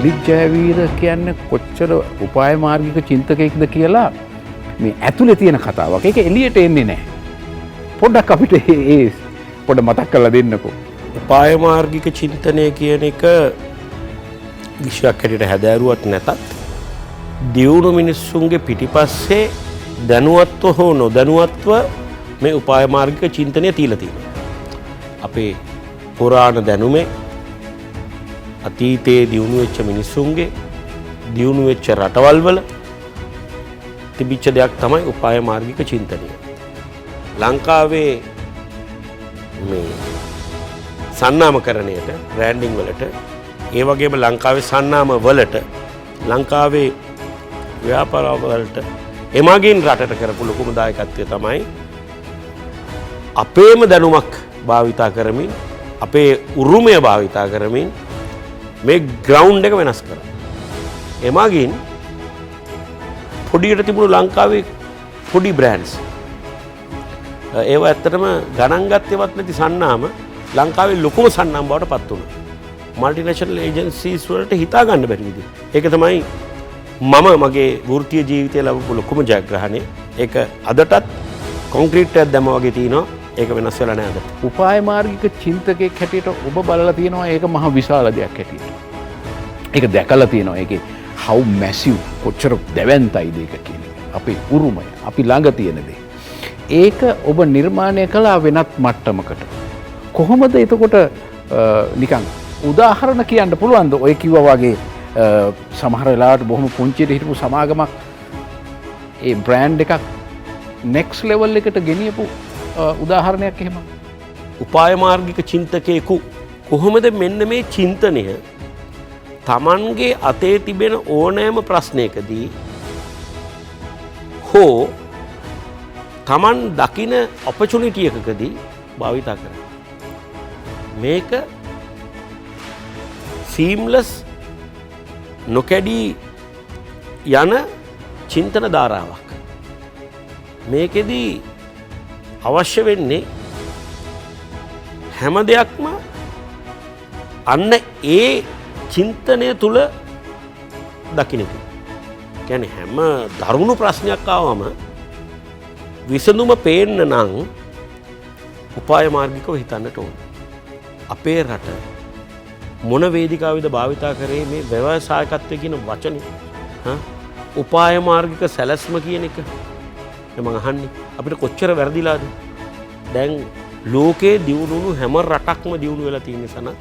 දිලිත් ජයවීර කියන්නේ කොච්චර උපාය මාර්ගික චින්තකයෙක්ද කියලා මේ ඇතුලේ තියෙන කතාවක්. ඒක එළියට එන්නේ නැහැ. පොඩ්ඩක් අපිට ඒ පොඩ මතක් කරලා දෙන්නකෝ. උපාය මාර්ගික චින්තනය කියන එක විශ්වයක් හැටියට හැදෑරුවත් නැතත් දියුණු මිනිස්සුන්ගේ පිටිපස්සේ දැනුවත්ව හෝ නොදැනුවත්ව මේ උපාය මාර්ගික චින්තනය තියලා තියෙනවා. අපේ පුරාණ දැනුමේ අතීතයේ දියුණු වෙච්ච මිනිස්සුන්ගේ දියුණු වෙච්ච රටවල් වල තිබිච්ච දෙයක් තමයි උපාය මාර්ගික චින්තනය. ලංකාවේ මේ සන්නාමකරණයට බ්‍රෑන්ඩින් වලට ඒ වගේම ලංකාවේ සන්නාම වලට ලංකාවේ ව්‍යාපාර වලට එමගින් රටට කරපු ලොකුම දායකත්වය තමයි අපේම දැනුමක් භාවිතා කරමින් අපේ උරුමය භාවිතා කරමින් මේ ග්‍රවුන්ඩ් එක වෙනස් කරා. එමගින් පොඩියට තිබුණු ලංකාවේ පොඩි බ්‍රෑන්ඩ්ස් ඒවා ඇත්තටම ගණන් ගත්තේවත් නැති සන්නාම ලංකාවේ ලොකුම සන්නාම බවට පත් වුණා. මල්ටිනේෂනල් ඒජන්සීස් වලට හිතා ගන්න බැරි විදිහ. ඒක තමයි මම මගේ වෘත්තීය ජීවිතයේ ලැබපු ලොකුම ජයග්‍රහණය. ඒක අදටත් කොන්ක්‍රීට් එකක් දැම්මා වගේ තියෙනවා. ඒක වෙනස් වෙලා නැහැ අද. උපාය මාර්ගික චින්තකයෙක් හැටියට ඔබ බලලා තියෙනවා ඒක මහ විශාල දෙයක් හැටියට. ඒක දැකලා තියෙනවා ඒකේ how massive කොච්චර දැවැන්තයිද ඒක කියන එක. අපේ උරුමය, අපි ළඟ තියෙන දේ. ඒක ඔබ නිර්මාණය කළා වෙනත් මට්ටමකට. කොහොමද එතකොට නිකන් උදාහරණ කියන්න පුළුවන්ද? ඔය කිව්වා වගේ සමහර වෙලාවට බොහොම පුංචියට හිටපු සමාගමක් ඒ බ්‍රෑන්ඩ් එකක් next level එකට ගෙනියපු උදාහරණයක් එහෙම. උපාය මාර්ගික චින්තකයෙකු කොහොමද මෙන්න මේ චින්තනය තමන්ගේ අතේ තිබෙන ඕනෑම ප්‍රශ්නයකදී හෝ තමන් දකින ඔපචුනිටි එකකදී භාවිතා කරනවා. මේක සීම්ලස් නොකැඩී යන චින්තන ධාරාවක්. මේකෙදී අවශ්‍ය වෙන්නේ හැම දෙයක්ම අන්න ඒ චින්තනය තුළ දකින්න. කියන්නේ හැම දරුණු ප්‍රශ්නයක් ආවම විසඳුම පේන්න නම් උපාය මාර්ගිකව හිතන්නට ඕන. අපේ රට මොන වේදිකාවේද භාවිතා කරේ මේ ව්‍යවසායකත්වය කියන වචනේ? උපාය මාර්ගික සැලැස්ම කියන එක මම අහන්නේ අපිට කොච්චර වැරදිලාද? දැන් ලෝකේ දියුණුණු හැම රටක්ම දියුණු වෙලා තියෙන සනත්